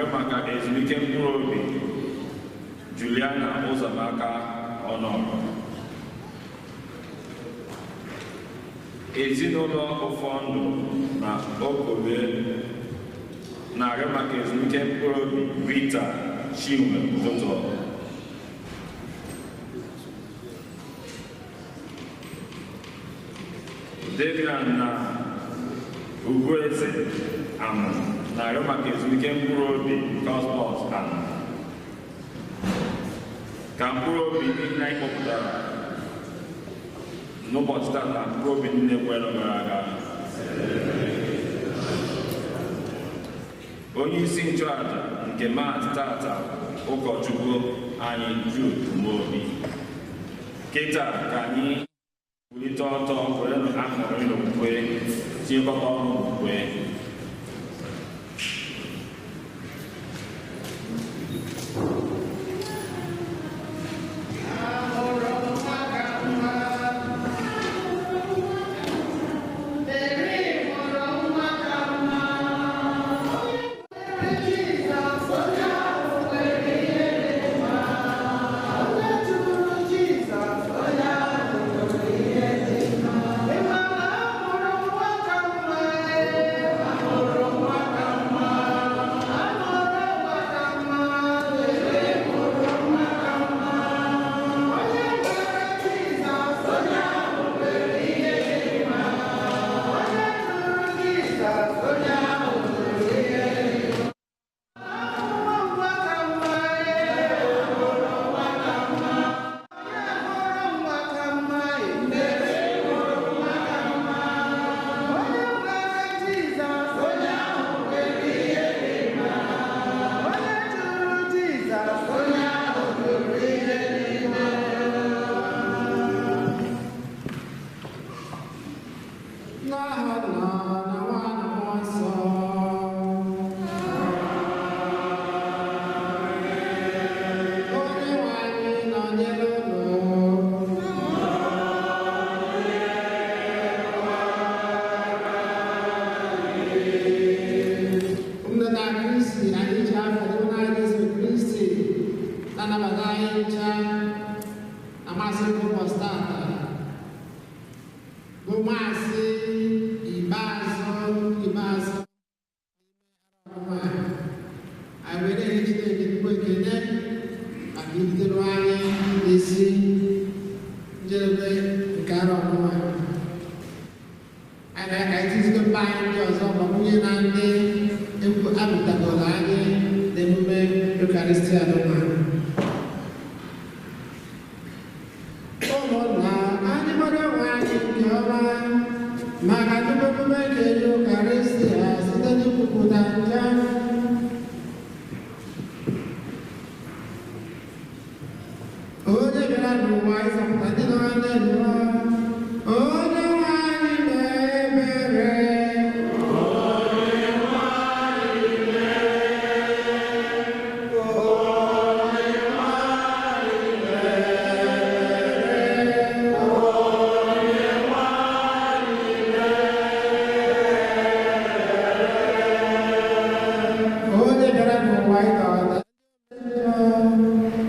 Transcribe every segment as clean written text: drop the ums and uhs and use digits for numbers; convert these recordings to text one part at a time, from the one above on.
na-arịọ maka ezumike mkpụrụ obi Juliana Ụzọamaka Ọnọrọ. Ezinụlọ Ụfọndụ na Okobe na-arịọ maka ezumike mkpụrụ obi Rita Chinwe Ụtụtụ. Devian na Ugwueze Amụ na-arịọ maka ezumike mkpụrụ obi Cosmos Amụ. Ka mkpụrụ obi ndị nna anyị kpọpụtara n'ụbọchị tata mkpụrụ obi nne kwere gara aga. Onye isi nchụaja nke Maazị tata ụkọchukwu anyị Jude Umobi. Kịta ka anyị wulite ọtọ were aṅụrị n'okwukwe tinyekọta ọrụ n'okwukwe.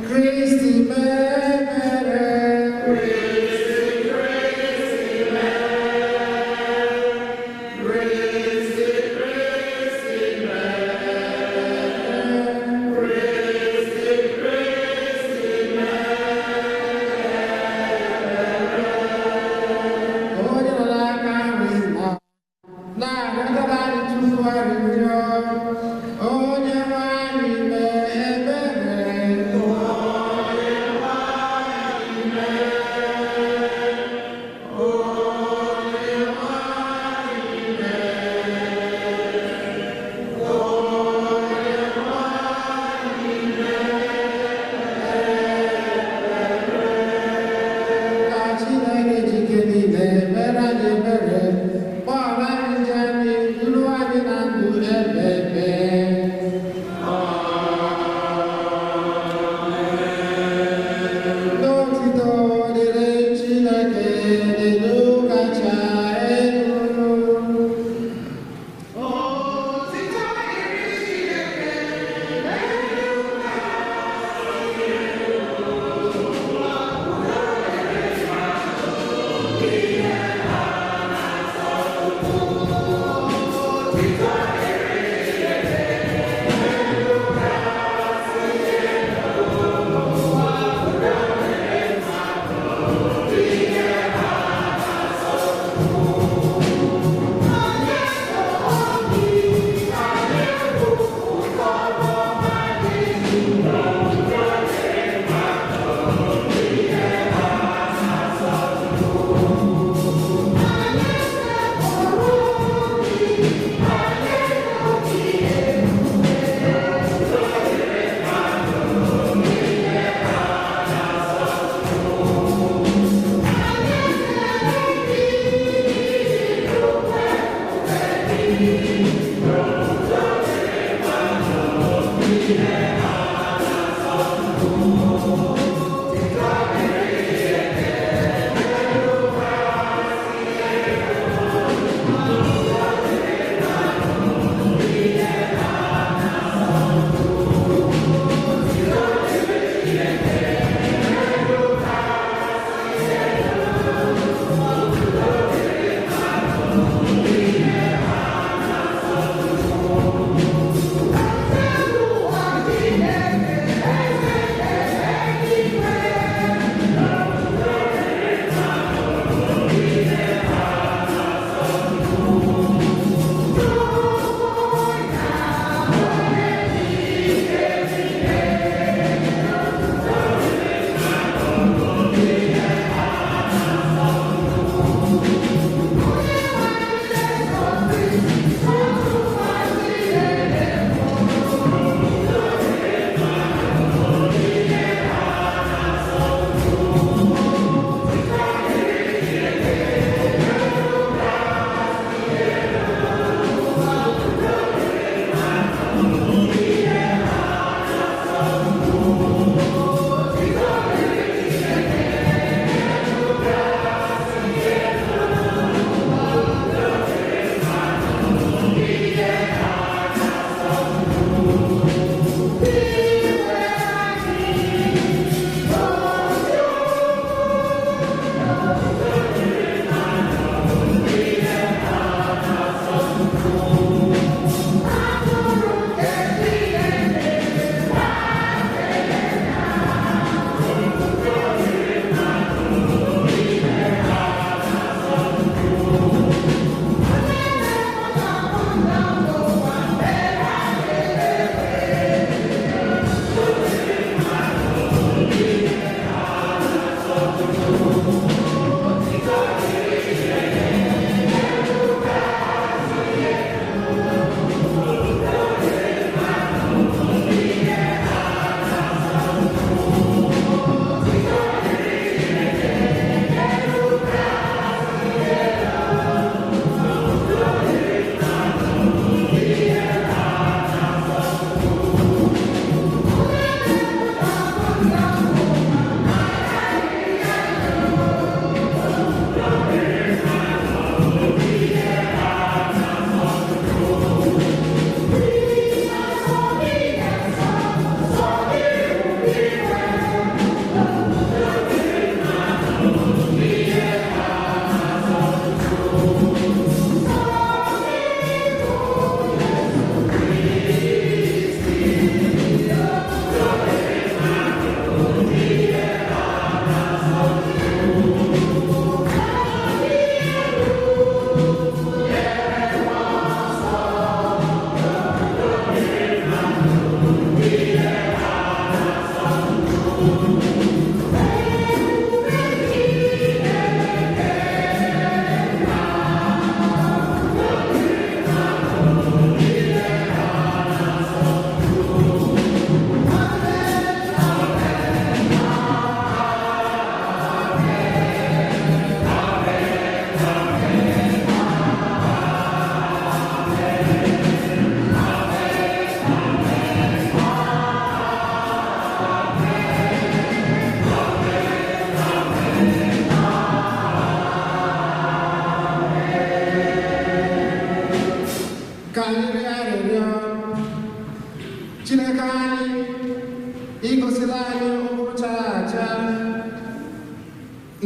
Christi,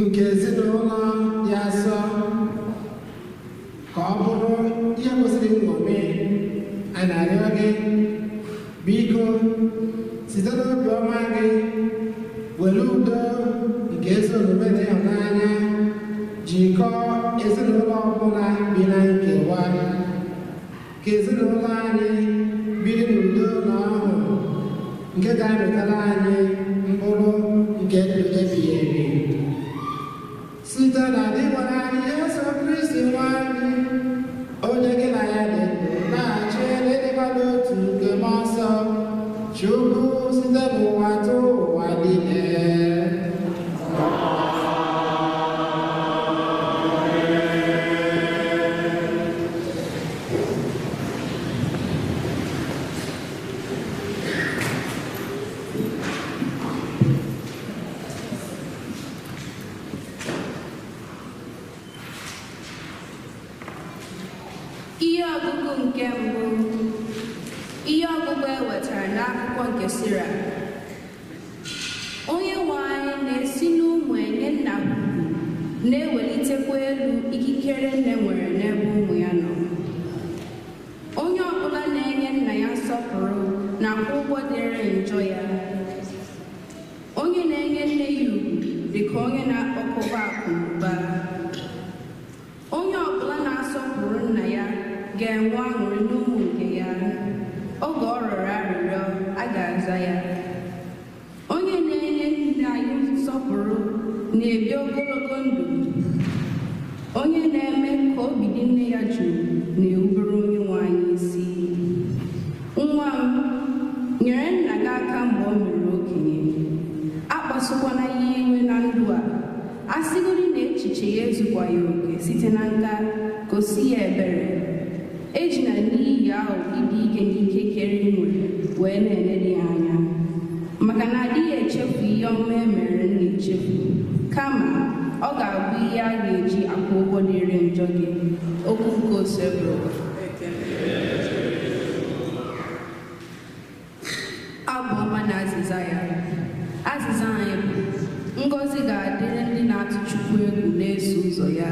nke ezinụlọ ya asọ ka ọ bụrụ ihe kwesịrị nṅomi. A na-arịọ gị biko site n'obi ọma gị were udo nke ezi omume na ịhụnanya jikọọ ezinụlọ ọbụla bi na nkewa, ka ezinụlọ anyị biri n'udo na ọhụụ nke ga-amịtara anyị mkpụrụ nke ndụ ebighị ebi site na ịgbara anyị Yesu Kristi nwa anyị, onye gị na ya dị ndụ na-achị n'ịdịkwa n'otu nke mmụọ nsọ, Chukwu site n'ụwa tụ ụwa niile. ọgụgụ nke mbụ. Ihe ọgụgụ e wetara n'akwụkwọ nke Sira. Onye nwe anyị na-esi n'ụmụ enye nna ugwu, na-ewelitekwa elu ikikere nne nwere n'ebe ụmụ ya nọ. Onye ọbụla na-enye nna ya nsọpụrụ na-akwụ ụgwọ dịrị njọ ya. Onye na-enye nne ya ugwu dị ka onye na-akpọkọba akụ na ụba. Onye ọbụla na-asọpụrụ nna ya ga-enwe aṅụrị n'ụmụ nke ya. Oge ọ rịọrọ arịrịọ, a ga-aza ya. Onye na-enye nna ya nsọpụrụ na-ebi ogologo ndụ. Onye na-eme ka obi dị nne ya jụụ na-erubere onye nwe anyị isi. Nwa m, nyere nna gị aka mgbe o mere okenye. Akpasụkwana ya iwe na ndụ a. A sịgodị na echiche ya ezukwa ya oke site na nka, gosi ya ebere. Ejina n'ihi ahụ ịdị ike n'ike kere inwe wee na-enede ya anya. Maka na adịghị echefu ihe ọma e mere nna echefu, kama ọ ga-abụ ihe a ga-eji akwụ ụgwọ dịrị njọ gị. Okwu nke Osebro. Abụ ọma na azịza ya. Azịza anyị bụ: ngọzi ga-adịrị ndị na-atụ Chukwu egwu na-eso ụzọ ya.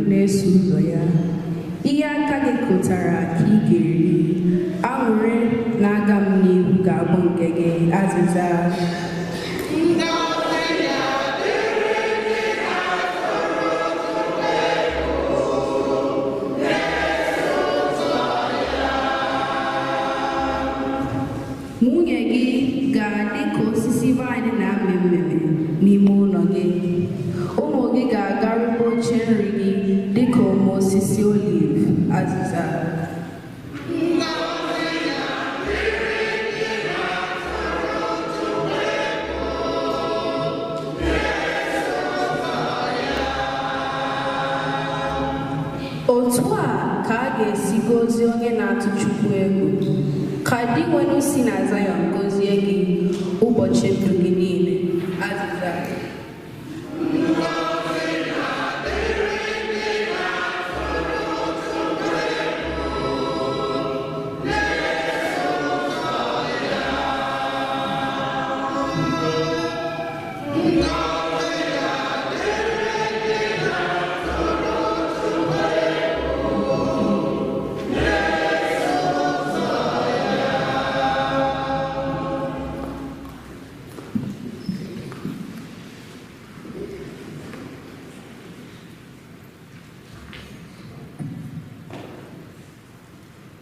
Na-eso ụzọ ya. Ihe aka gị kụtara ka ị ga-eri. Aṅụrị na-aga m n'ihu ga-abụ nke gị. Azịza. Nwunye gị ga-adị ka osisi vaịn na-amị mmemme n'ime ụlọ gị. Ụmụ gị ga-agarube oche nri gị dị ka ụmụ osisi oliv. Azịza. Otu a ka a ga-esi gozie onye na-atụ Chukwu egwu, ka di nwere si na Zayọn gozie gị ụbọchị ndụ gị niile. Azịza.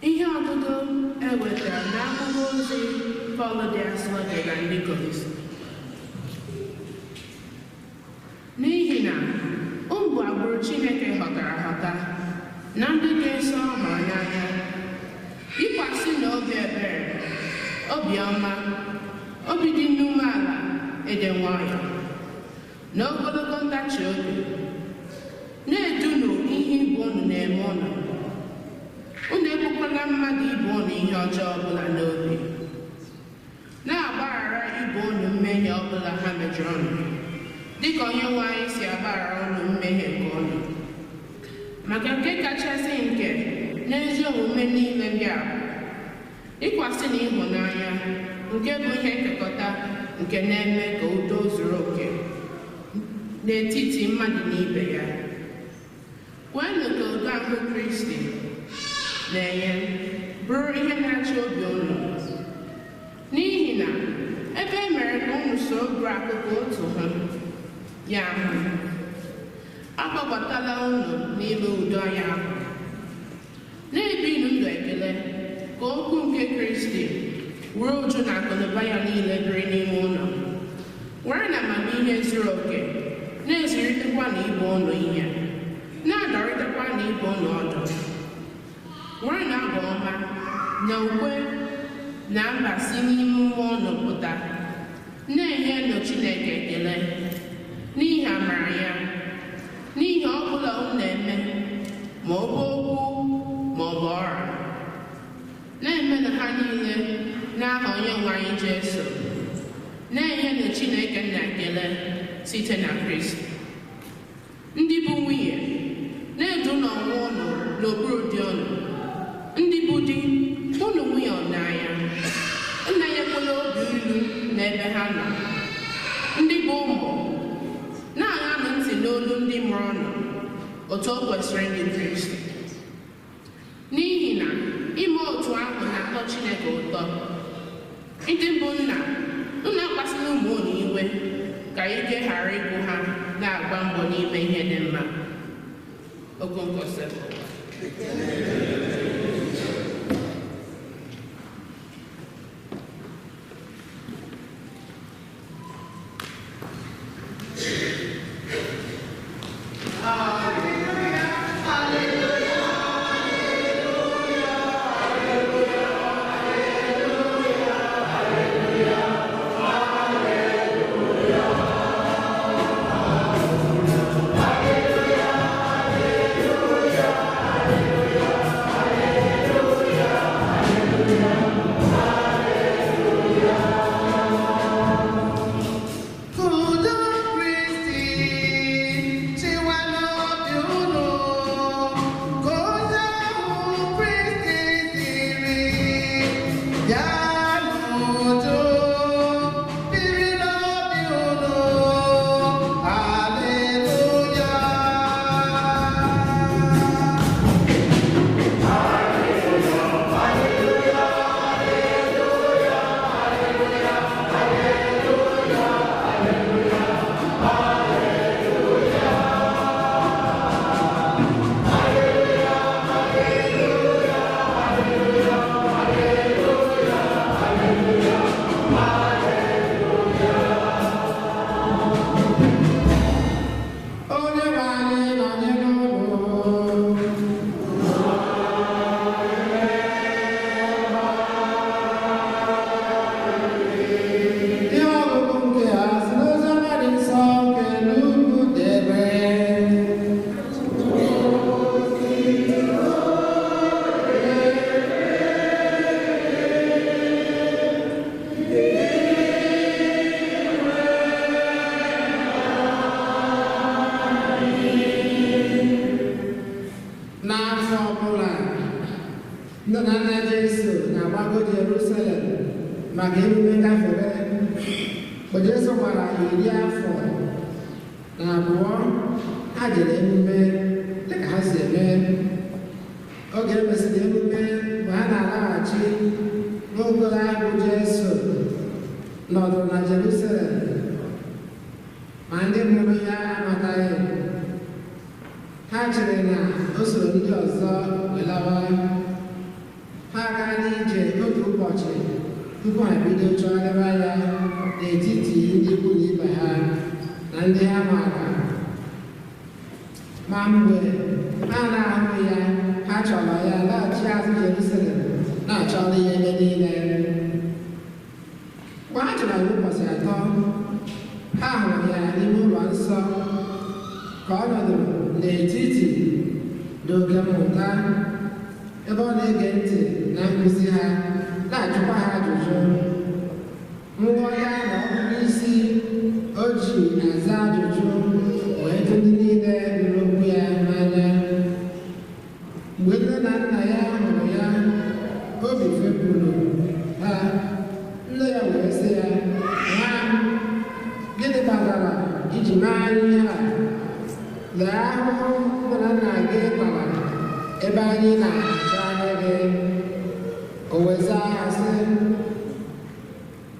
Ihe ọgụgụ e wetara n'akwụkwọ ozi Pọl degara ndị Kọlọsi. N'ihi na unu bụ agbụrụ Chineke họtara ahọta na ndị dị nsọ hụrụ n'anya, yikwasị na obi ebere, obiọma, obi dị umeala, ịdị nwayọọ, na ogologo ntachi obi, na-edunu ihe ibe unu na-eme unu. Unu ebukwala mmadụ ibe unu ihe ọjọọ ọbụla n'obi, na-agbaghara ibe unu mmehie ọbụla ha mejọrọ unu, dịka onye nwe anyị si agbaghara unu mmehie nke unu. Maka nke kachasị nke n'ezi omume niile ndị a, ịkwasị na ịhụnanya, nke bụ ihe nkekọta nke na-eme ka udo zuru oke n'etiti mmadụ na ibe ya. Kweenụ ka udo ahụ Kristi na-enye bụrụ ihe na-achị obi unu, n'ihi na ebe e mere ka unu so bụrụ akụkụ otu ha, ya ahụ akpọbatala unu n'ime udo ya ahụ, na-ebinu ndụ ekele ka okwu nke Kristi ruo uju na akụnụba ya niile biri n'ime ụlọ, nwere na amamihe zuru oke na-ezuritekwa na ibe ụlọ ihe, na-adọrịtakwa na ibe ụlọ ọdụ. Nwere na abụ ọma na ukwe na mba si n'ime mmụọ ụlọ pụta, na-enye nụ Chineke ekele n'ihi amara ya, n'ihi ọ bụla unu na-eme, ma ọ bụ okwu ma ọ bụ ọrụ, na-eme na ha niile n'aha Onyenwe anyị Jesu, na-enye nụ Chineke nna ekele site na Kristi. Ndị bụ nwunye, na-edu n'ọnwa ụlọ n'okpuru di ụlọ. Ndị bụ di, ụlọ nwunye n'anya, nna ya ekwela obi ilu n'ebe ha nọ. Ndị bụ ụmụ, na-aṅanụ ntị n'olu ndị mụrụ ọnụ otu o kwesịrị ndị Kristi. N'ihi na ime otu ahụ na-atọ Chineke ụtọ. Ndị bụ nna, unu akpasịla ụmụ unu iwe ka ike ghara ịgwụ ha na-agba mbọ n'ime ihe dị mma. Okonkwo Sepụl. maka emume gafere o Jesu gbara 10 afọ na abụọ ha jere emume dịka ha si eme. Oge emesịrị emume mgbe ha na-alaghachi n'okporo ahụ Jesu nọdụrụ na Jerusalem, ma ndị mụrụ ya amataghị. Ha chere na o soro ndị ọzọ welawa. Ha gaa n'ije otu ụbọchị tupu ha bido chọgharịwa ya n'etiti ndị ikwu na ibe ha na ndị ha maara. Ma mgbe ha na-ahụ ya, ha chọrọ ya laghachi azụ Jerusalem na-achọrọ ya ebe niile. Mgbe ha chọrọ ya ụbọchị 3, ha hụrụ ya n'ime ụlọ nsọ ka ọ nọdụrụ n'etiti n'oge mmụta ebe ọ na-ege ntị na nkụzi ha, na-ajụkwa ha ajụjụ. Nghọta na ọgụgụ isi o ji aza ajụjụ wee tụ ndị niile nụrụ okwu ya n'anya. Mgbe nne na nna ya hụrụ ya, obi fepụrụ ha. Nne ya wee sị ya, "Nwa m, gịnị kpatara iji mee anyị ha? Lee ahụhụ nne na nna gị tara ebe anyị na-achọ anya gị." O wee zaa ha sị,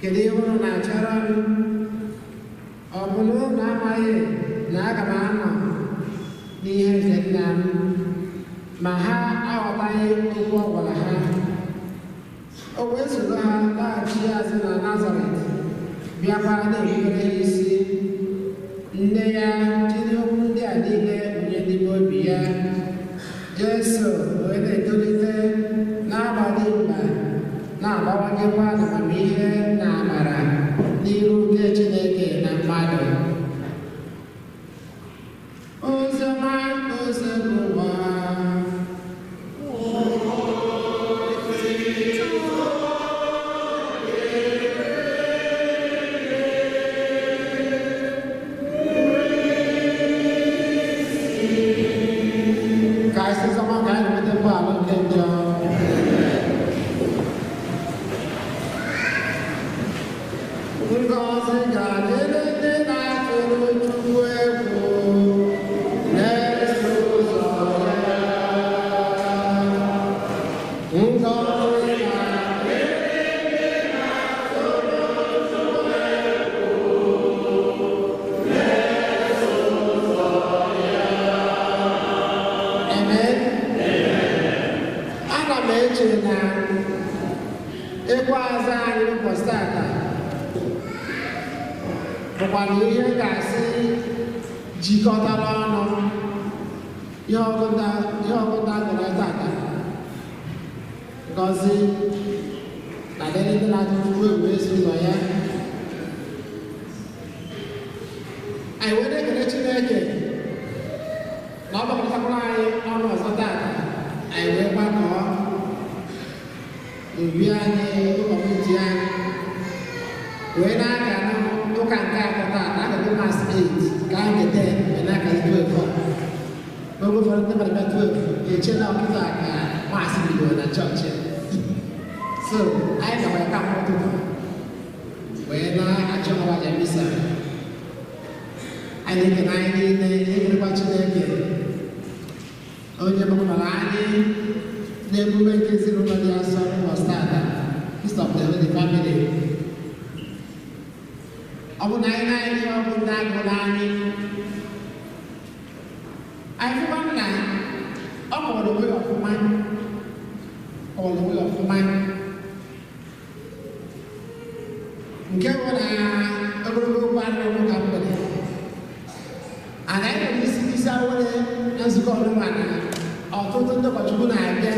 "Kedu ihe unu na-achọrọ m? Ọ bụ na unu amaghị na aga m anọ n'ihe nke nna m?" Ma ha aghọtaghị okwu ọ gwara ha. O wee soro ha laghachi azụ na Nazaret, bịakwa na-erubere ya isi. Nne ya Jesu wee na-etolite n'abalị mba na-abawanyekwa n'amamihe na amara n'iru nke Chineke na mmadụ. Oziọma ozi ụwa. Bụkwana ihe ga-asị jikọtara ọnụ ihe ọgụta gụrụ tata ngọzi na ndị na-atụtụ egwu ezi ụlọ ya. Anyị wee na-ekele Chineke na ọ gbakọtakwara anyị ọnụ ọzọ tata. Anyị wee gbakọọ obi anyị ụlọmdi anyị wee na-aga ụka nke atọ taa na-agaghị mas 8 ka anyị ga-ete na-agaghị 12 n'oge ụfọdụ ndị mmadụ bịa 12 eche na ọkụta ka maasị bidoro na chọọchị. So anyị gakwara ka ụtụtụ wee na-achọ ọwaja misa. Anyị ekele anyị niile ekerekwa Chineke onye gbakwara anyị n'emume nke ezinụlọ dị asọ ụbọchị tata, Feast of the Holy Family. Ọ bụ na anyị na-anyị ihe ọ bụ ndị agụrụ anyị fụkwa na ọ kọwara onwe ya ọfụma nke bụ na ogologo okwu adịghị ụka mgbede anyị nwere isi awere na nzukọ ọnụma na ọtụtụ ndị ụkọchukwu na-abịa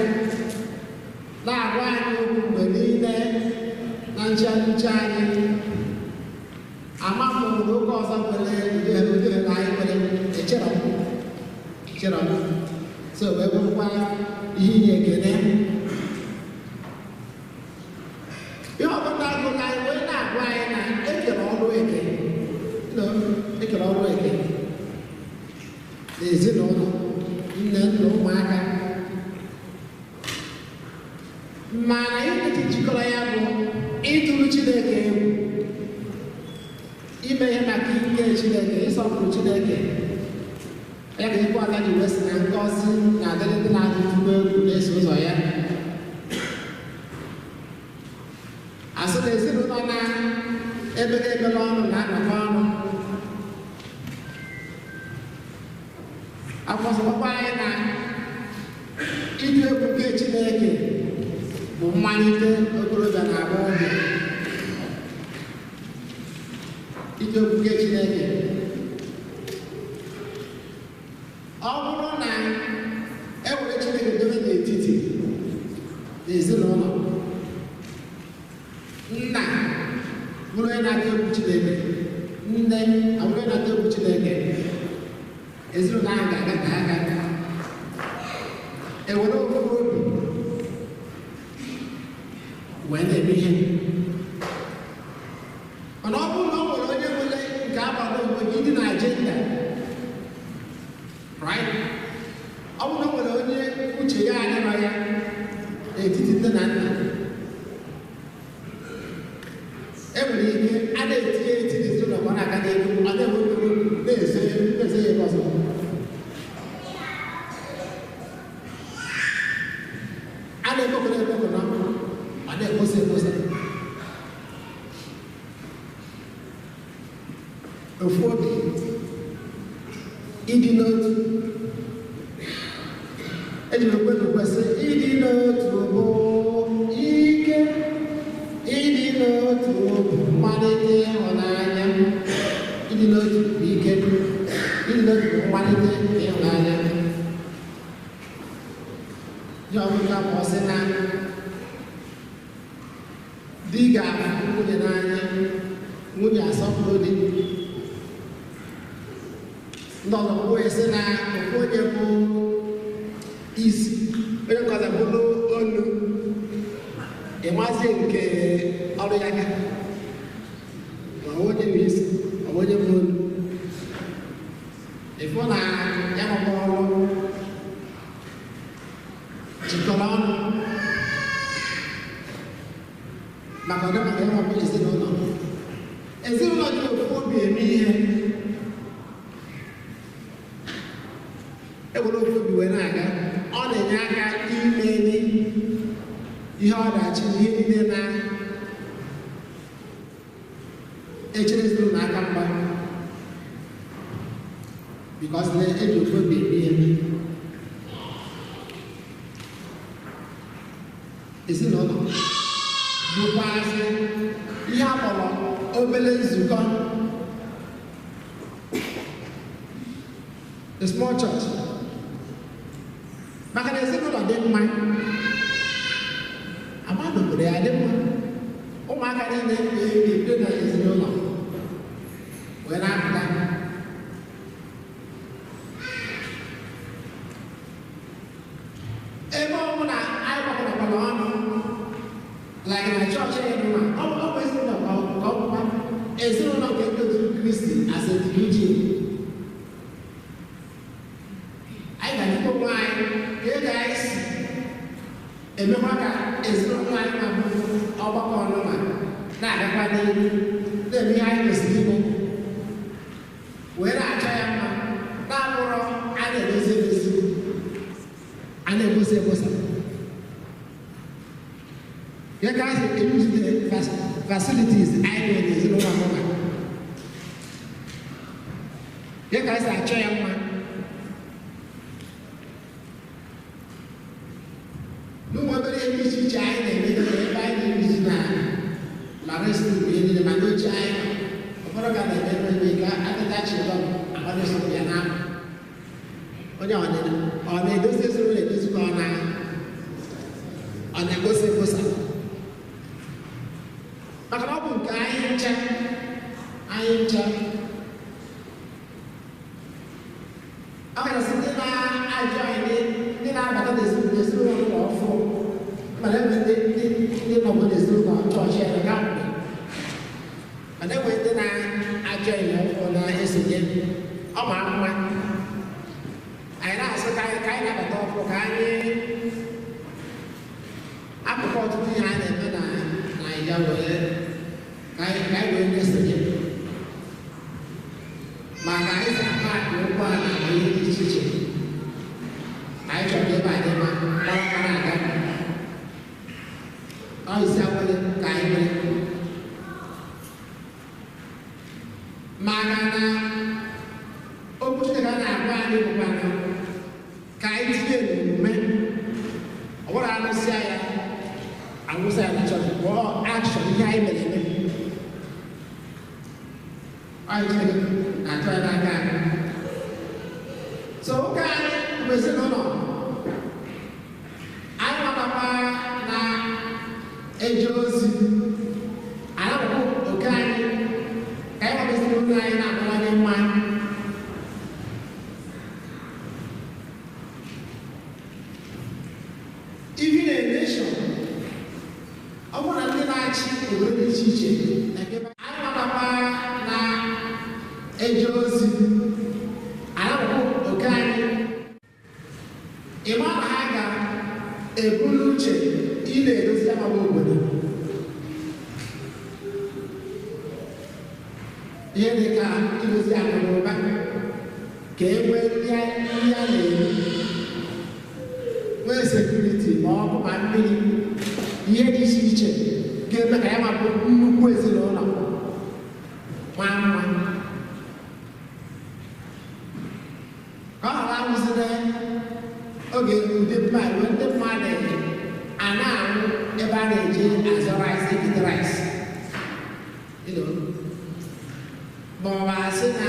na-agwa anyị okwu mgbe niile na nchịcha anyị. Amapụ n'oge ọzọ nwere ụdị na anyị nwere echere m so wee bụrụkwa ihe inye ekele. Ihe ọbụla agụla anyị wee na-agwa anyị na ekere ọrụ eke n'ezinụlọ nne na ụmụaka, mana ihe ndị jikọrọ ya bụ ịtụrụ Chineke egwu, ime ihe maka ike Chineke, ịsọpụrụ Chineke. Ya ga ekwe aka ji wee sị na ngọzi na-adịrị ndị na-atụtụ egwu na-eso ụzọ ya. Asị na ezinụlọ na-ebere ọnụ na-anọkọ ọnụ. Akwụsịkwa anyị na ịdị egwu nke Chineke bụ mmalite okorobịa na agbọghọbịa. Ịdị egwu nke Chineke ọ bụrụ na e were Chineke dobe n'etiti ezinụlọ, nna bụrụ onye na-atụ egwu Chineke, nne abụrụ onye na-atụ egwu Chineke, ezinụlọ ahụ ga-aga ka aga ewere ofufe obi wee na-eme ihe. Mana ọ bụrụ na ọ nwere onye nwere nke agbado onwe gị dị na ajenda, ọ bụrụ na ọ nwere onye uche ya adịrọ ya n'etiti nne na nna, e nwere ike a na-etinye ezinụlọ ka ọ na-aga n'elu, ọ na-enwe na-eze ya ebe ọzọ. A na-ekpokọrọ na ọ na-ekposa ofu obi, ịdị n'otu. Ejiri kwesị ịdị n'otu bụ ike, ịdị n'otu bụ mmalite ịhụnanya, ịdị n'otu bụ ike, ịdị n'otu bụ mmalite ịhụnanya. Yọ̀ọ̀mùkà pọ̀ sí na di ga-afụ nwunye n'anya, nwunye asọpụrụ di. Ndị ọzọ kwuo esi na onye bụ isi, onye nkọza bụrụ olu, ịmazi nke ọrụ ya ga. Ma onye bụ isi, ma onye bụ olu. Ịfụ na ya mụkwa ọrụ jikọrọ ọnụ maka ọdịmaka ya maọbụ ezinụlọ. Ezinụlọ dị ofu obi eme ihe. Ewere ofu obi wee na-aga, ọ na-enye aka imeli ihe ọdachi na ihe niile na-echere ezinụlọ aka mgba because na-eji ofu obi eme ihe. Ezinụlọ bụkwazị ihe a kpọrọ obere nzukọ, the small church. Maka na ezinụlọ dị mma, amadụ obodo ya dị mma, ụmụaka niile na-ebido na ezinụlọ wee na-apụta. Ebe ọ bụ na anyị gbakọtakwara ọnụ like na chọọchị anyị nọ, ọ bụ ezinụlọ ka ọ bụkwa ezinụlọ nke ndị otu Kristi as a individual. Anyị ga-adịkwa onwe anyị ka ego anyị si emekwa ka ezinụlọ anyị ma bụ ọgbakọ ọnụma na-agakwa n'ihu na-eme ihe anyị kwesịrị ime wee na-achọ ya mma, na-abụrọ a na-edozi edozi, a na-ebosa ebosa. You guys use the facilities I know in the Zulu. You guys are trying man. No one very easy China, they don't buy the China. La Restream, the Manu China. What about the America? I think that's your about this Vietnam. On the doses of this corner on the Bosa. Maka na ọ bụ nke anyị ncha ọ gasị ndị na-ajọ anyị ndị na-abata n'ezinụlọ ụlọ ọfụ mana enwe ndị nọbụ n'ezinụlọ chọọchị ya ga mgbe mana enwe ndị na-ajọ anyị ọfụ na-esonye ọ ma mma anyị na-asị ka anyị nabata ọfụ ka anyị akụkọ ọtụtụ ihe a na-eme na ya were ka anyị wee na-esonye maka anyị ga-akpa akpa ụgbọala na ihe dị iche iche anyị chọrọ ebe anyị ma gbara na-aga ọ isi akwụle ka anyị mere maka na okwu Chineke na-agwa anyị bụkwa ka anyị tinye n'omume ọ bụrụ anụsịa ya anwụsa ya na chọọchị bụ akshọn ihe anyị mere eme anyị Chineke na-atụ ya n'aka anyị. So ụka anyị bụ ezinụlọ anyị matakwa na eje ozi anyị abụkwa oke anyị ka anyị nwere ezinụlọ anyị na-akpawanye mma. Even a nation, ọ bụrụ na ndị na-achị obodo dị iche iche na-ekebe anyị matakwa na eje ozi anyị abụkwa oke anyị ịma na ha ga-ebulu uche ị na-edozi amaba obodo ihe dị ka idozi akụnụba ka e nwee ndị a na-eri nwee sekuriti ma ọ bụ ma mmiri ihe dị iche iche ga-eme ka ya mabụ nnukwu ezinụlọ maa mma ka ọ ghara awụzide oge ụdị mmadụ ndị mmadụ a na-arụ ebe a na-eji azọ rice ekite rice ma ọ bụ asị na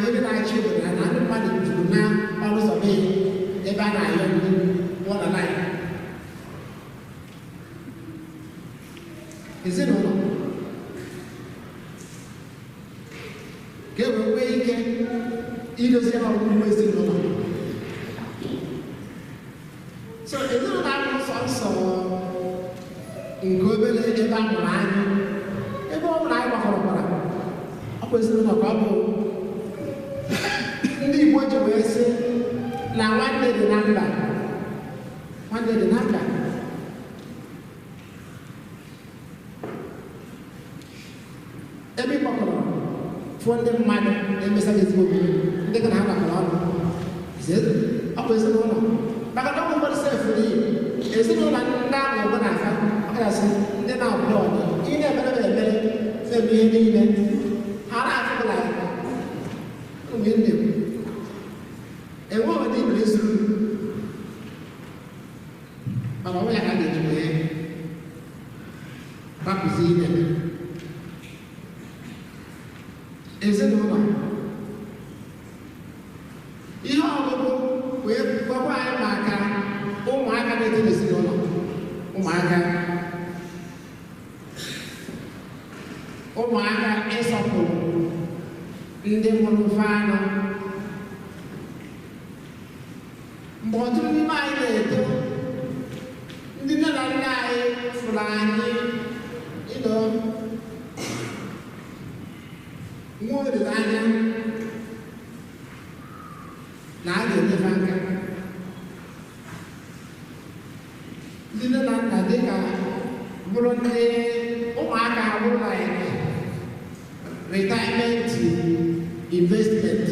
onye na-achị obodo na ndị mmadụ juru na ọrụ ụzọ ebe a na-ayọ ndị wọda laịn ezinụlọ ka e wee nwee ike idozi ọmụmụ ezinụlọ. So ezinụlọ abụrụ sọnsọ nke obere ebe a mụrụ anyị, ebe ọ bụla anyị gbakọrọkwara ọ bụ ezinụlọ ka ọ bụ. Ndị Igbo ji wee sị na nwanne dị na mba, nwanne dị na mba. Ebe ị gbakọrọ fụọ ndị mmadụ na-emesaghị ezigbo omume, ndị ka na ha gbakọrọ ọnụ, ọ bụ ezinụlọ. Maka na ọ bụ ụfọdụ sefuru ezinụlọ ndị ahụ ọgbọ na-afa, ọ gasị ndị na-abụọ ihe na-emere emere febe ihe niile ha na-afụla ụmụ nne m enwe ọdị ibere ezuru, mana ọ bụ ya ka a ga-eji wee gbapụzi ime ezinụlọ. Ihe ọgụgụ wee gwakwa anyị maka ụmụaka na-eto n'ezinụlọ. Ụmụaka ịsọpụrụ ndị mụrụ fe anụ. Mgbe ọtụtụ n'ime anyị na-eto, ndị nne na nna anyị fụrụ anyị nwa olileanya na a ga-enyefe aka. Ndị nne na nna dị ka bụrụ ndị ụmụaka bụrụ like retirement investment.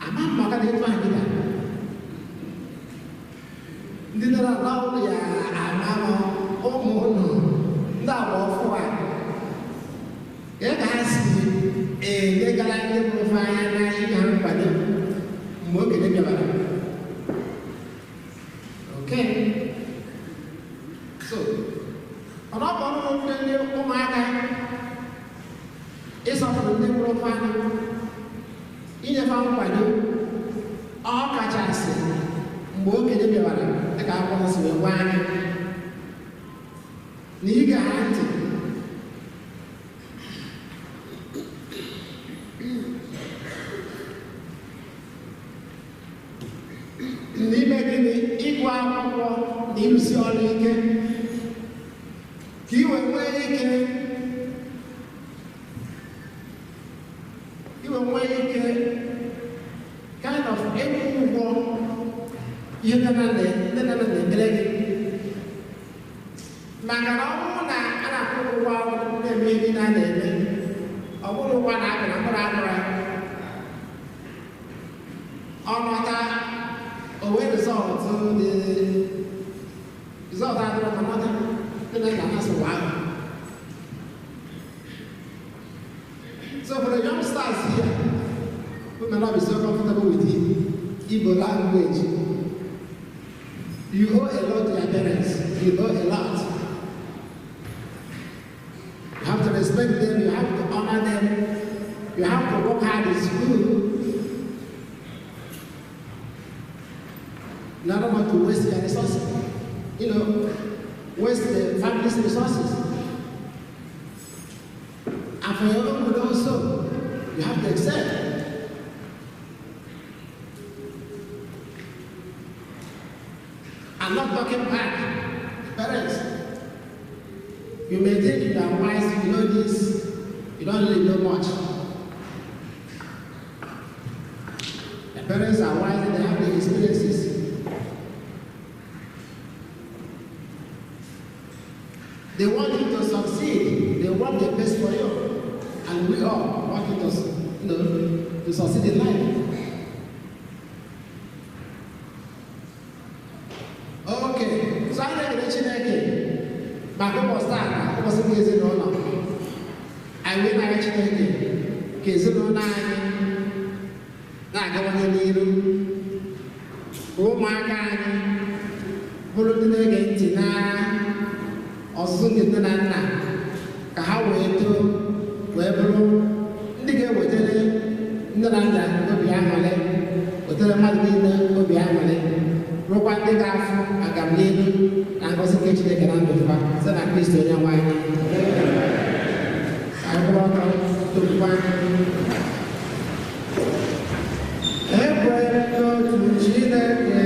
Ama maka na etu anyị na ndị nne na nna ụlọ ya ama ụmụ ụlọ ndị agba ọfụ a ya ka ha si gara ndị mụrụ anya na ihe ha nkwado mgbe okenye bịabara. Okay, so ọ bụ ọrụ ndị ụmụaka ịsọpụrụ ndị mụrụ anya, inyefe nkwado ọ kachasị mgbe okenye bịabara, dịka akwụkwọ si wee gwa anyị na ige ha ntị n'ime gịnị ịgụ akwụkwọ na ịrụsi ọrụ ike ka i wee nwee ike kind of ịkwụ ụgwọ ihe ndị na na-emere gị. Maka na ọ bụrụ na a na-akwụ ụgwọ na-eme ihe niile a na-eme, ọ bụrụ ụgwọ na-abịa na mkpụrụ akụra ọnọta owe rizọtụ adịrọ ka nọta ndị na-ega amasị ụwa ahụ. So for the youngsters here who may not be so comfortable with Igbo language, you owe a lot to your parents. You owe a lot. You have to respect them, you have to honor them, you have to work hard in school. Not about to waste your resources. Waste the family's resources. And for your own good also, you have to accept. I'm not talking back. Parents, you may think you are wise, you know this, you don't really know much. The parents are wise, they have the experiences. They want you to succeed. They want the best for you. And we all want you to succeed in life. Okay. So I'm going to Chineke. My home was that. I wasn't using no longer. I went to Chineke. Kizino nine. Now go on the little. Oh my God. Bulletin again tonight. Ọsụsụ ndị nne na nna ka ha wee too wee bụrụ ndị ga-ewetara nne na nna obi aṅụrị, wetara mmadụ niile obi aṅụrị. rụkwa ndị ga-afụ agamnihu na ngọzi nke Chineke na ndụ ha site na Kristo onye nwe anyị. Anyị kwụrụ ọtọ tokwa ekwere n'otu Chineke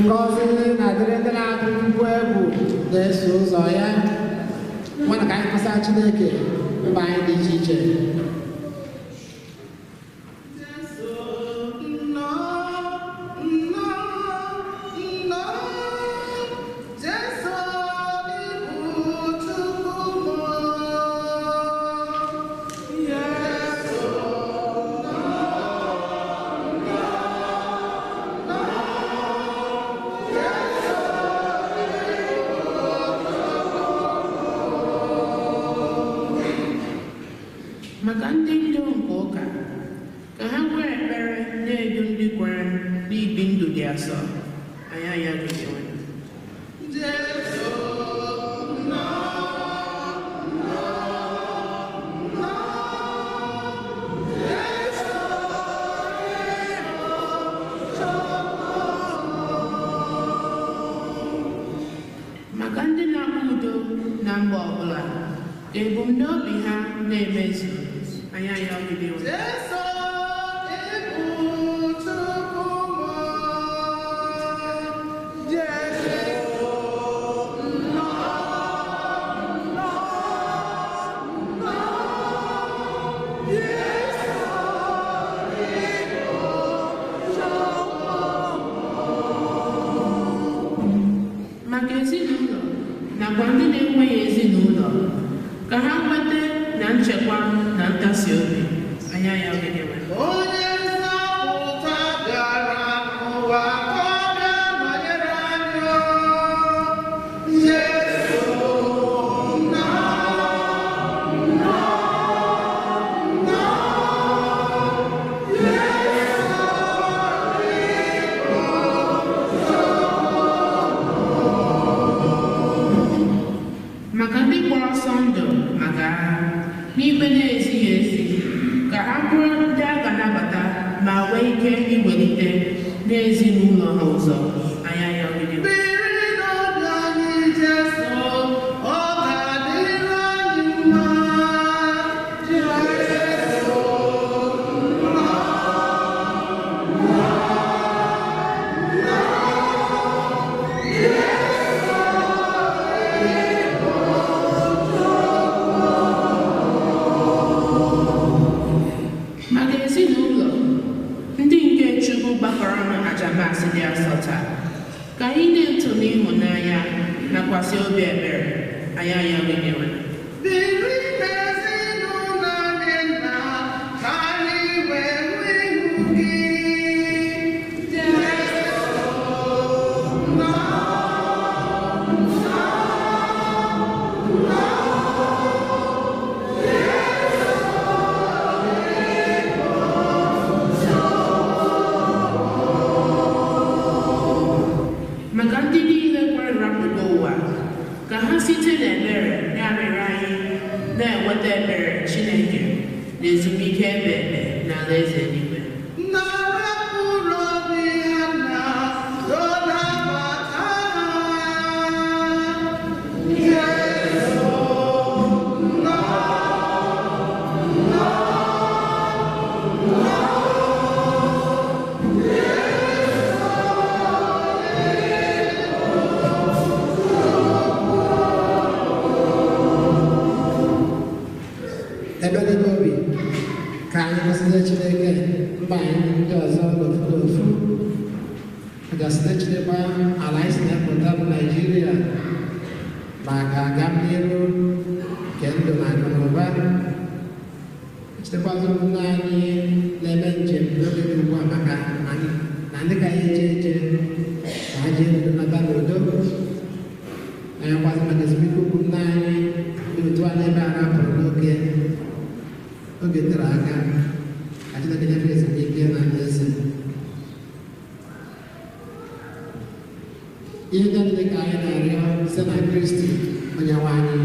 ngọzi na-adịrị ndị na-atụ Chukwu egwu na-eso ụzọ ya. Nwana ka anyị kọsa Chineke mba anyị dị iche iche. Maka ndị ndu nke ụka ka ha nwee ekpere na-edu ndị kwere n'ibi ndụ dị asọ anya ya ga-enwe. Maka ndị na-akpa udo na mba ọbụla ka ebumnobi ha na-emezu anya ya ọgịdị. Maka ezinụlọ nakwa ndị na-enweghị ezinụlọ ka ha nweta na nchekwa na ntasi obi anya ya ọgịdị. Onye nzọpụta bịara n'ụwa ka ọ bịa nọnyere anyị. Jesu nna maka ndị gbara ọsọ ndụ maka agha n'ikpe na-ezighị ezi ka ha bụrụ ndị a ga-anabata ma nwee ike iwelite n'ezinụlọ ha ụzọ anya ya ọgịdị. biri n'obi anyị Jesu, ọ ga-adịrị anyị mma. Jesu maka ezinụlọ ndị nke Chukwu gbakọrọ n'aja masị dị asọ taa ka anyị na-eto n'ịhụnanya nakwasị obi ebere anya ya ọgịdị. biri n'ezinụlọ anyị nna ka anyị wee hụ ihu gị. Jesu nna maka ndị niile kwere nrapụta ụwa ka ha site n'ebere na-arịrị anyị na-enweta ebere Chineke na ezumike ebe ebe na alaeze eluigwe. na-arapụrụ obi ha na dọnabata ha. Jesu nna ebe dị n'obi ka anyị gosite Chineke mba anyị ndị ọzọ n'ofu n'ofu. Gasite Chineke ala anyị si na-epụta bụ Naịjirịa maka aga n'iru nke ndụ na akụ na ụba. Chitekwazị nna anyị na-eme njem n'oge dị ugbu a maka na ndị ka anyị eje ka ha jee ndụ nata n'udo. Anyakwazi maka ezumike ukwu nna anyị dị otu a n'ebe a rapụrụ n'oge tere aka ka Chineke nyere ezumike na alaeze. Ihe ndị dị ka anyị na-arịọ site na Kristi Onyenwe anyị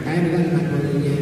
ka anyị bụga maka onyinye.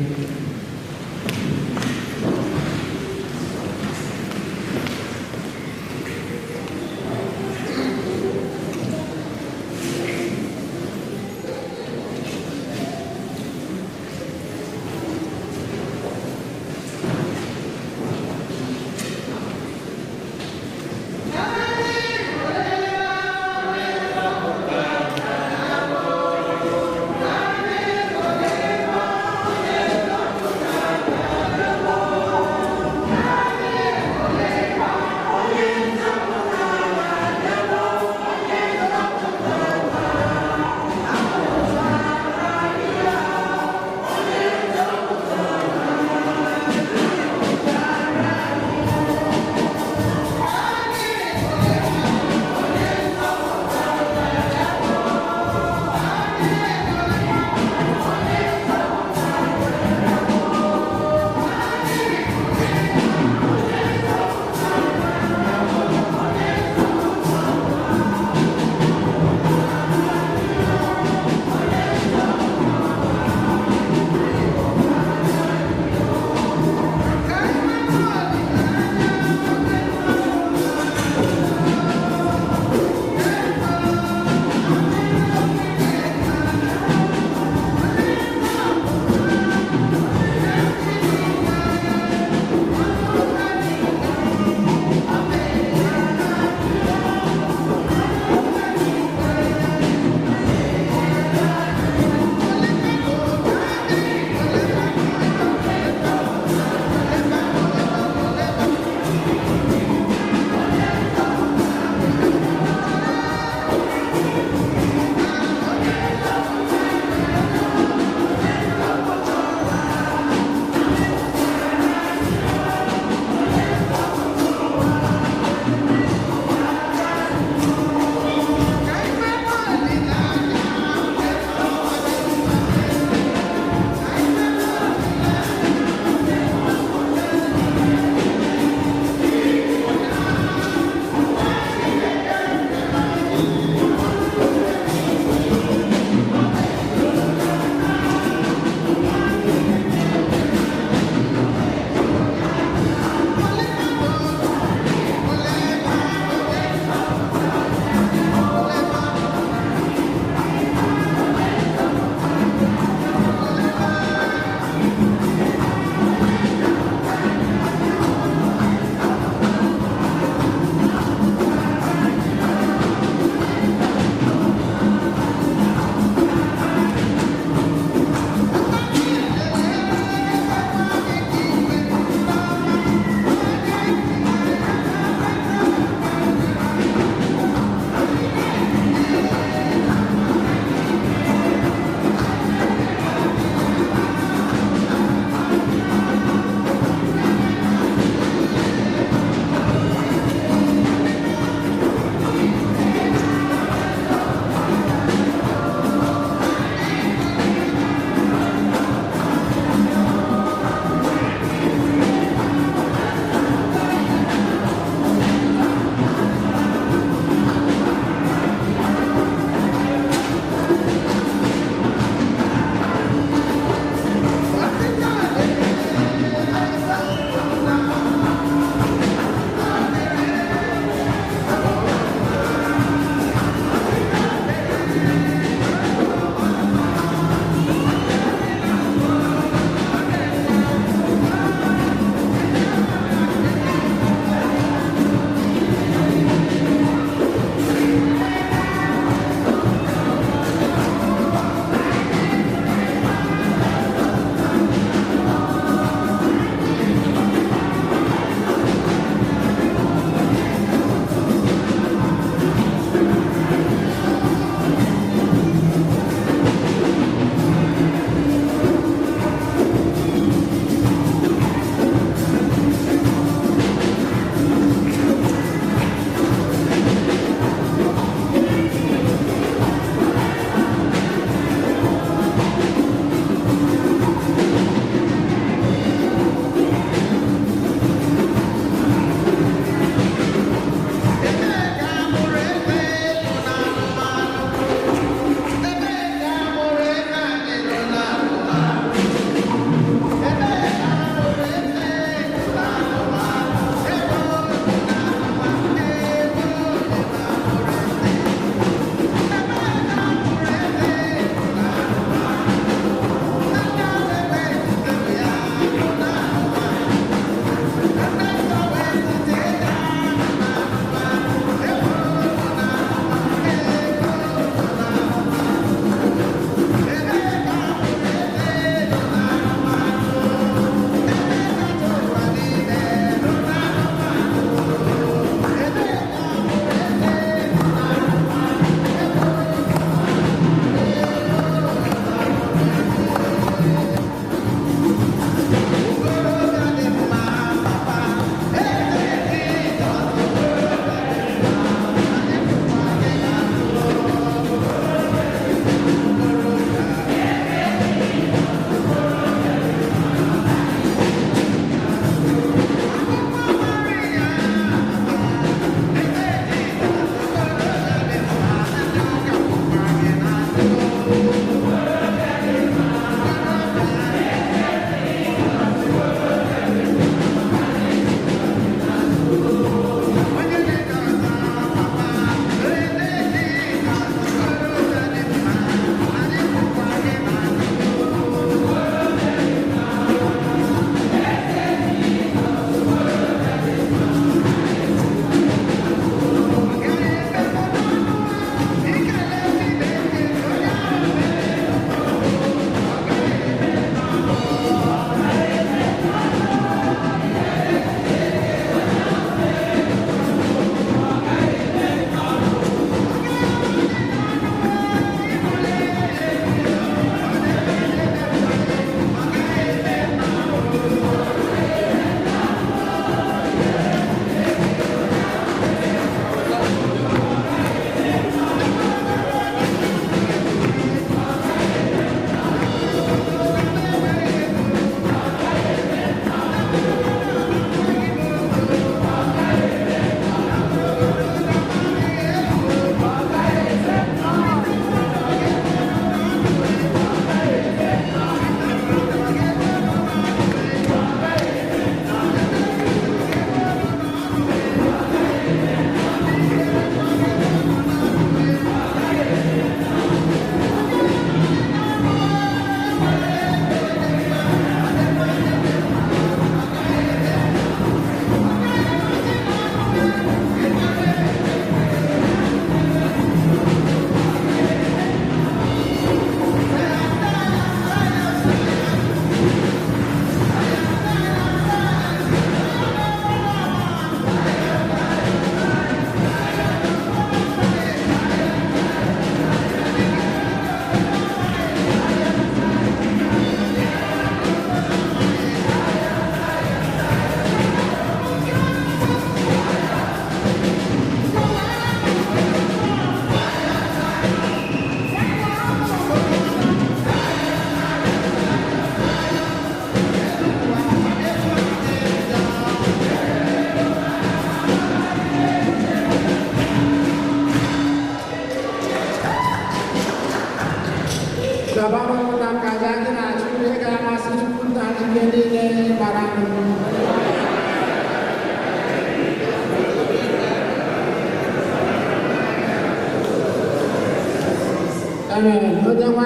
Amen. Onye nwe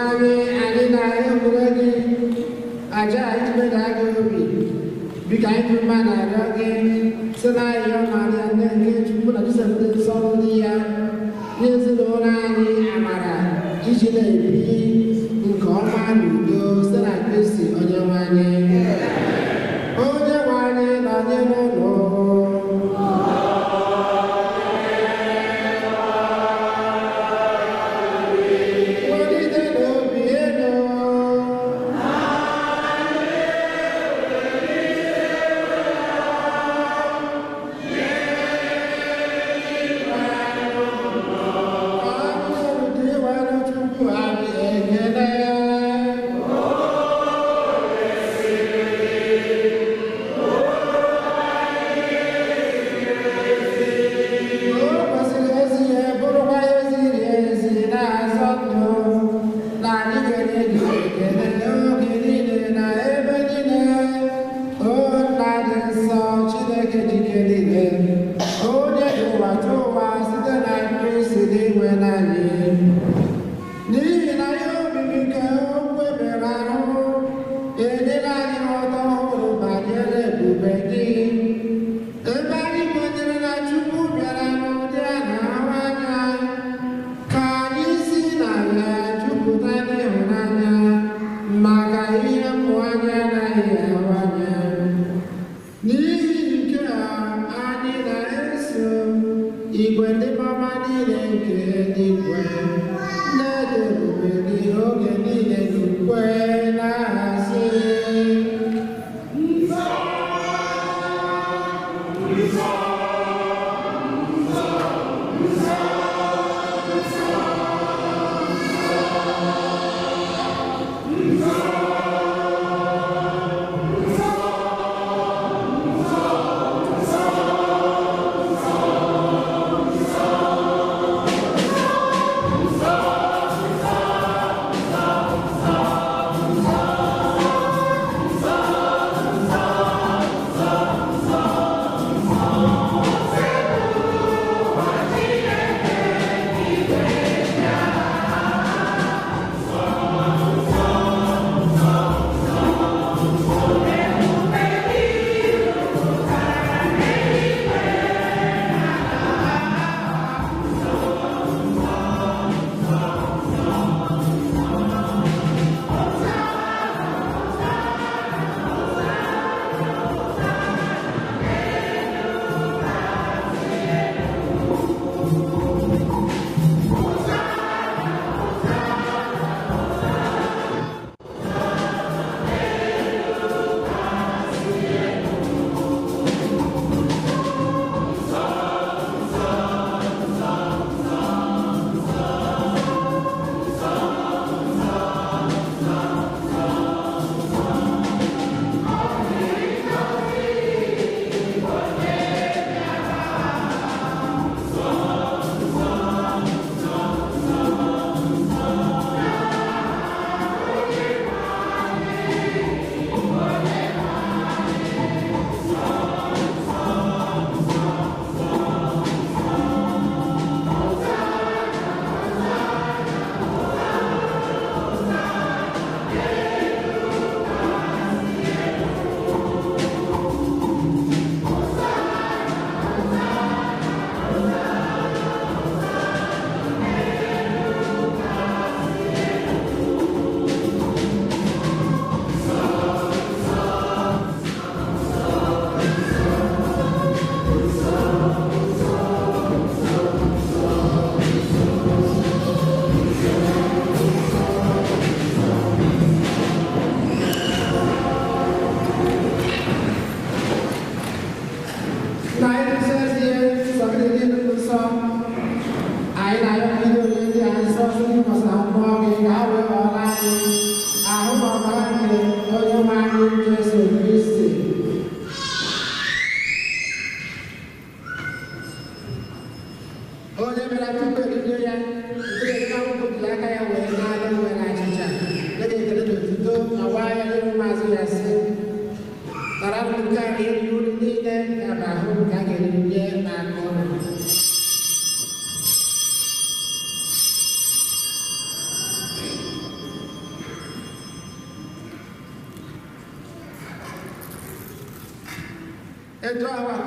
anyị na-ekwere gị aja anyị mere gị obi. Biko anyị dị mma na-arịọ gị sị na ahịhịa Maria nne nke Chukwu na Jizọs dị nsọ ndị ya n'ezinụlọ anyị amara iji na-ebi nke ọma n'udo site na Kristi onye nwe anyị. Onye nwe anyị na onye n'ụlọ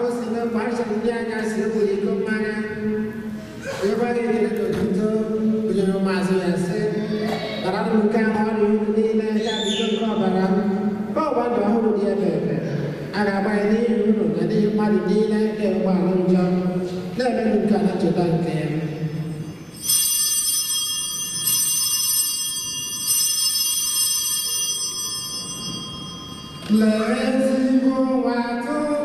sehingga para dia kasih beli kemana? Dia bagi kita tu punya masuk aset. Karena bukan orang ini nak bikin barang. Kau buat bahu dia berapa? Ada apa ini? Nanti mari dia nak ke barang jam. Dah bukan nak cerita ke. Lezimo watoro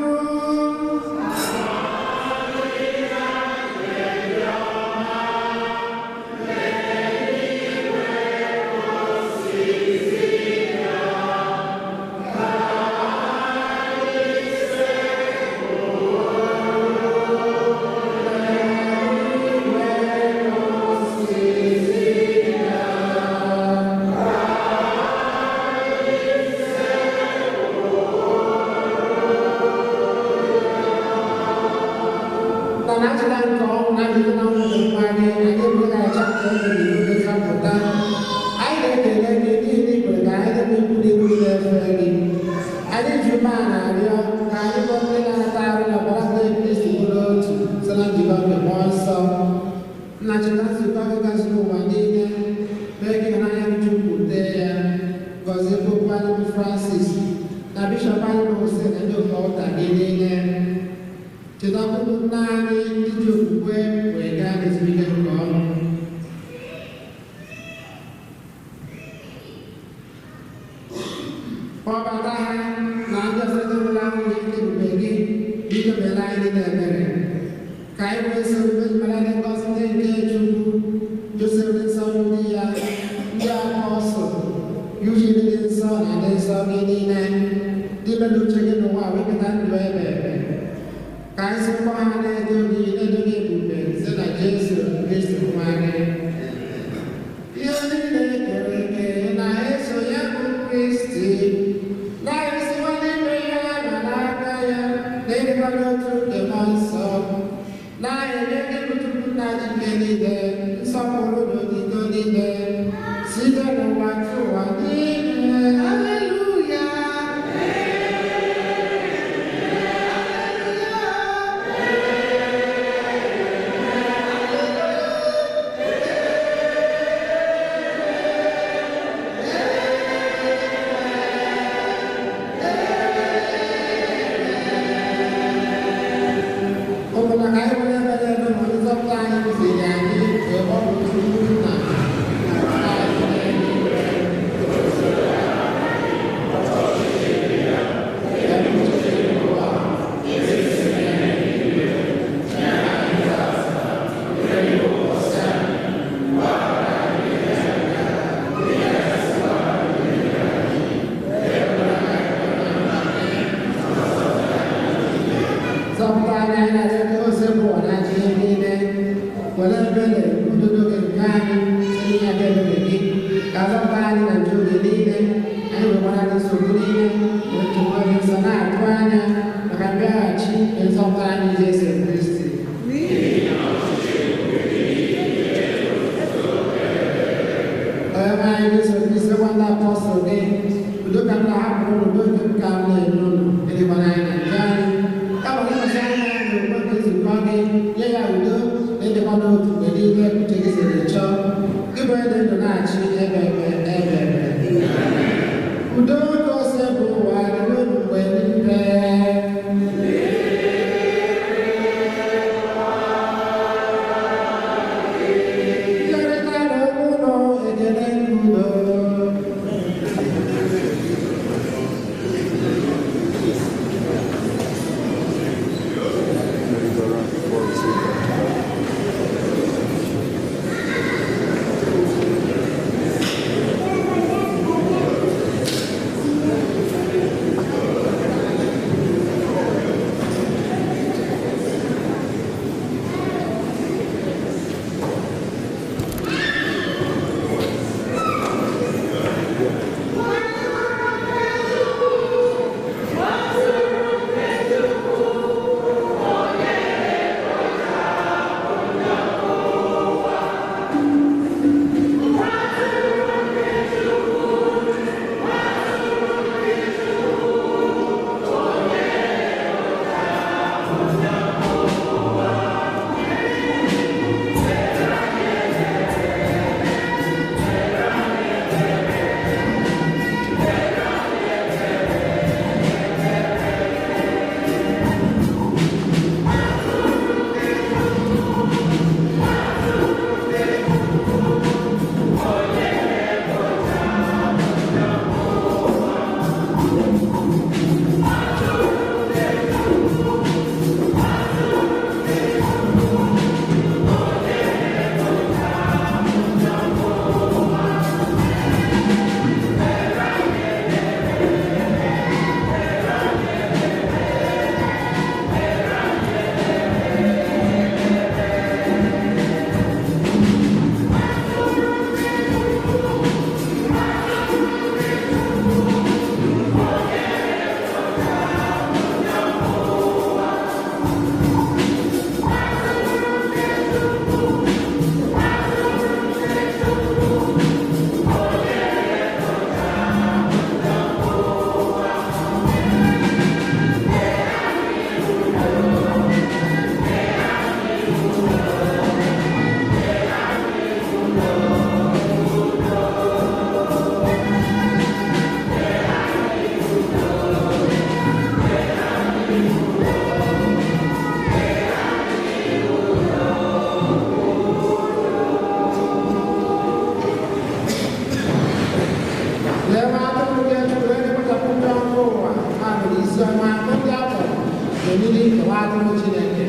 atụrụ Chineke.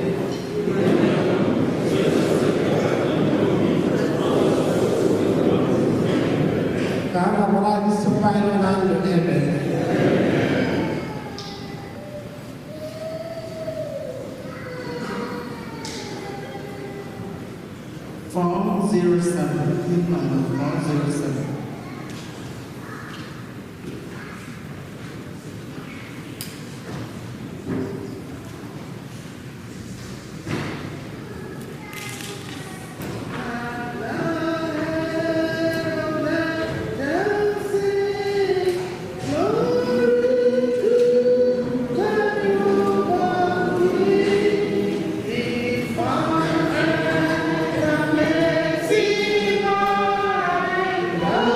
Ka a gbapụrụ anyị sụpa anyị na ndụ ebe. Wow.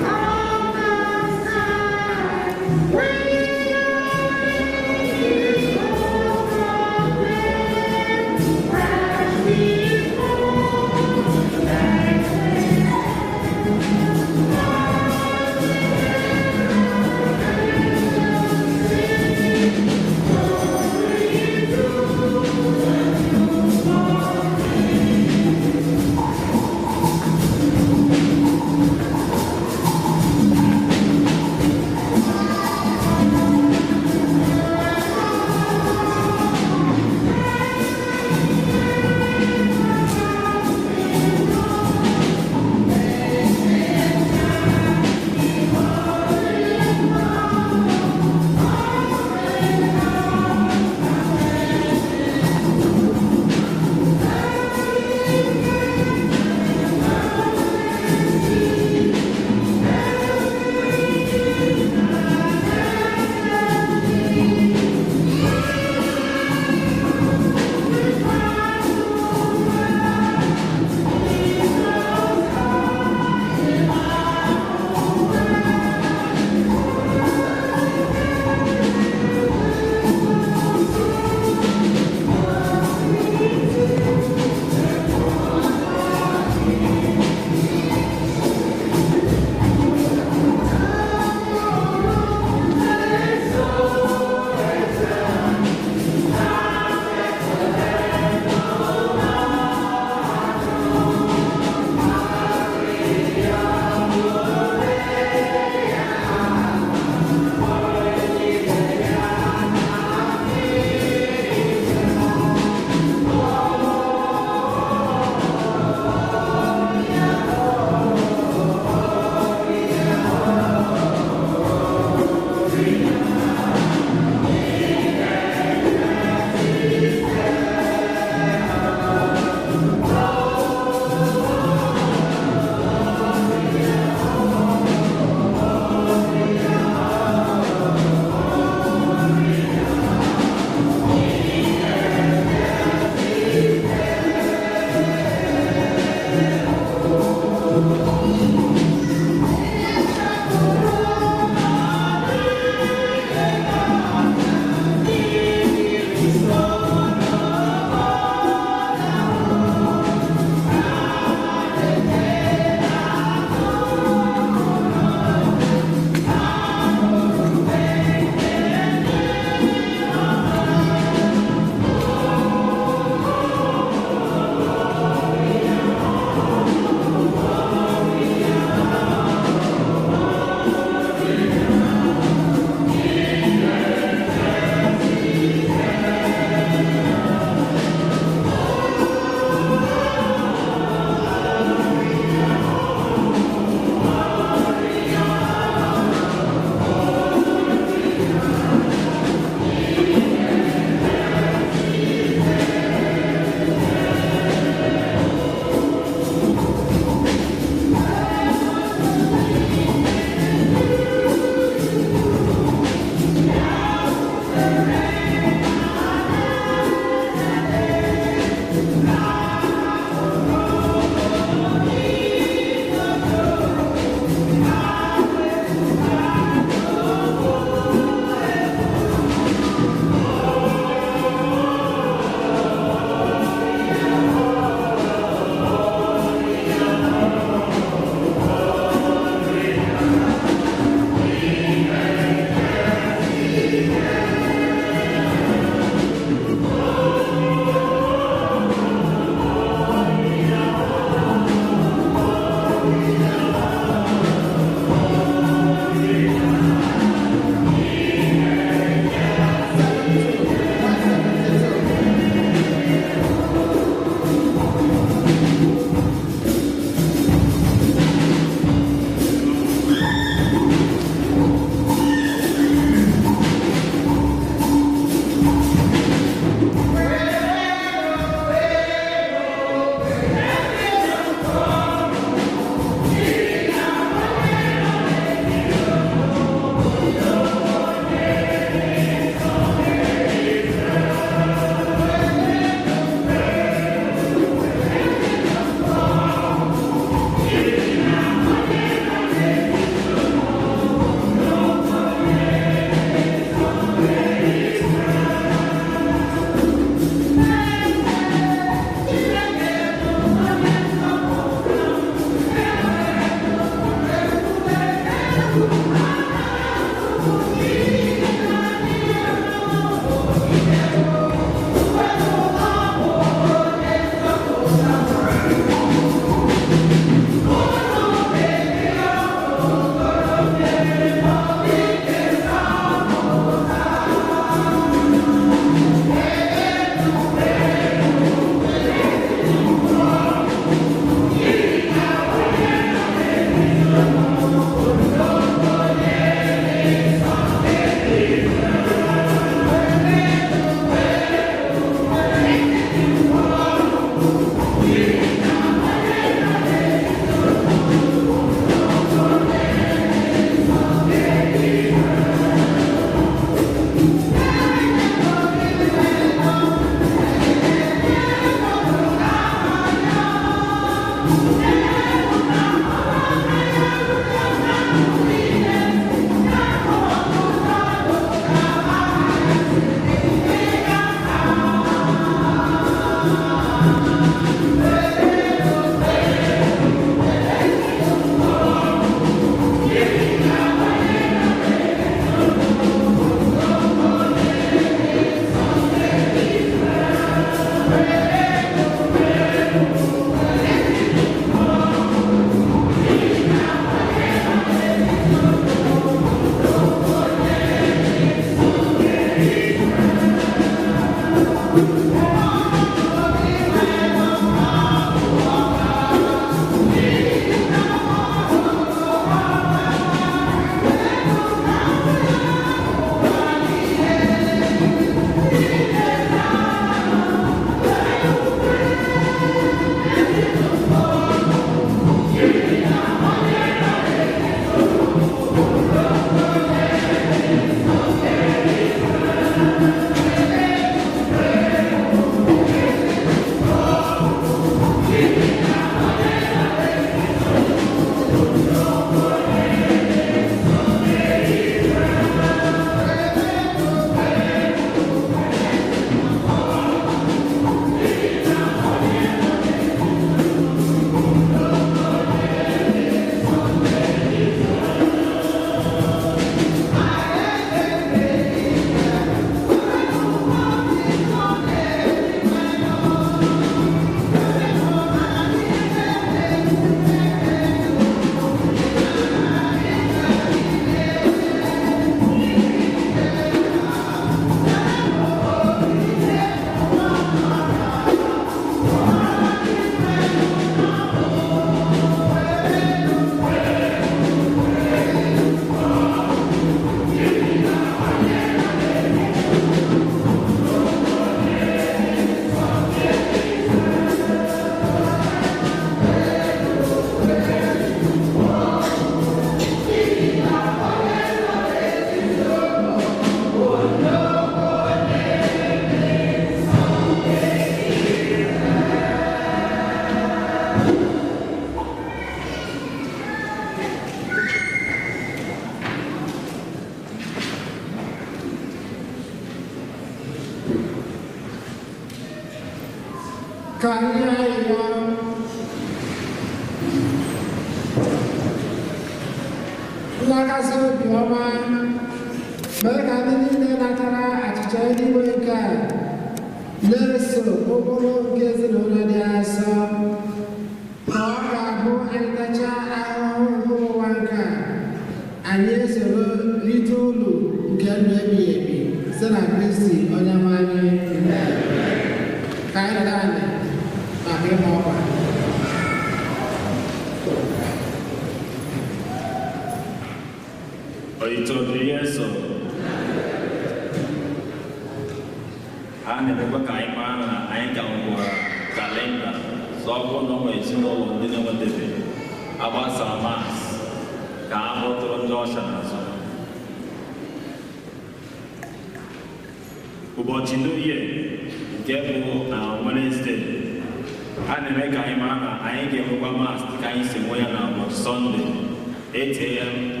Sunday, 8 a.m.,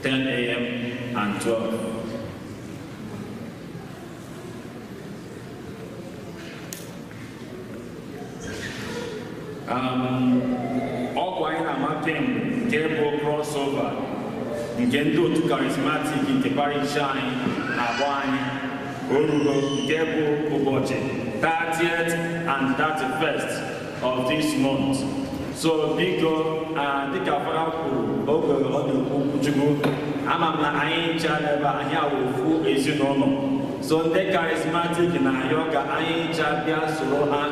10 a.m., and 12. Ọkwa anyị na-amata nke bụ crossover nke ndị otu charismatic nke parish anyị na-agba anyị o ruru nke bụ ụbọchị 30th and 31st of this month. So biko dịka fara kwuru oge ọ na-ekwu Chukwu ama m na anyị ncha n'ebe anyị awụfu ezinụlọ. So ndị charismatic na-ayọ ka anyị ncha bịa soro ha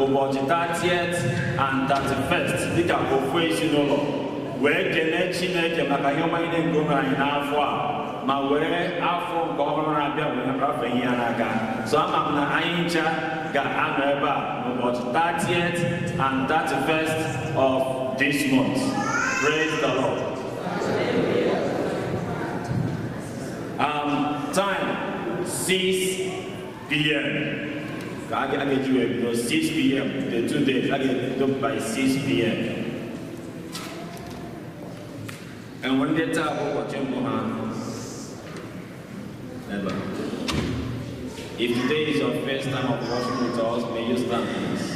ụbọchị 30th and 31st dịka ofu ezinụlọ wee kelee Chineke maka ihe ọma niile nke o mere anyị n'afọ a ma were afọ nke ọhụrụ na-abịa wee rafee ihe ya n'aka. So ama m na anyị ncha ga-anọ ebe a n'ụbọchị 30th and 31st of this month. Praise the Lord. Time 6 p.m. I get you 6 p.m. the 2 days. I get it up by 6 p.m. And when they talk about never. If today is your first time of worship with us, may you stand please.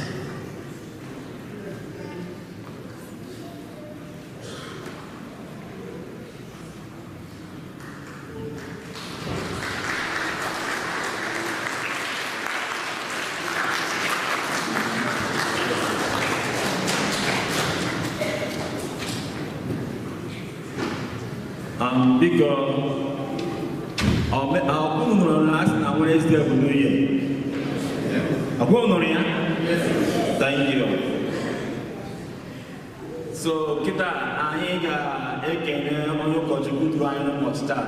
Because last Wednesday of New Year. Thank you. So kita anyị ga-ekene onye ụkọchukwu duru anyị n'ụbọchị taa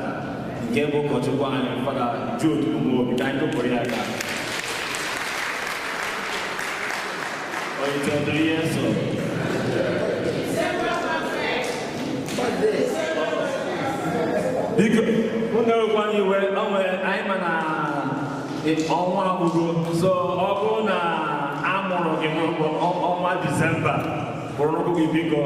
nke bụ ụkọchukwu anyị Fada Jude Umobi ka anyị tụpụrụ ya aka. Onye tụrụ ihe nsọ. Biko, ụnụ anyị wee onwe anyị ma na ọnwa agwụgo, so ọ bụrụ na a mụrụ gị n'ọnwa Disemba, bụrụ n'ụkwụ gị biko.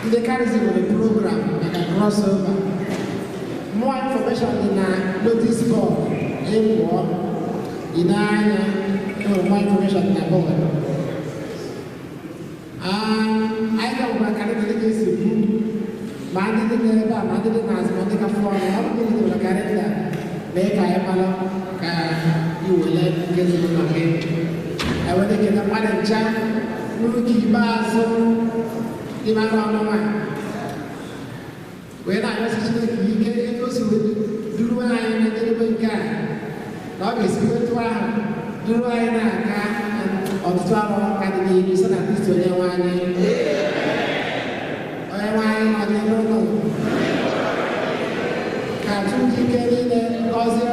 The charism of the program and a crossover. More information in a notice board in war, in more information in a board. I know what kind of things you do. Monday the Neva, Monday the Nas, Monday the Phone, I'm going to the calendar. Make I you will let get to the game. I want to get a man and jam, Ruki Basso. When I was it was do I and na ọ ga-esi otu ahụ duru anyị na-aga ọtụtụ arọ ka dị n'ihu site na Kristo onye nwe anyị. Onye nwe anyị nọ n'ime ụlọ ka Chukwu ike niile gọzie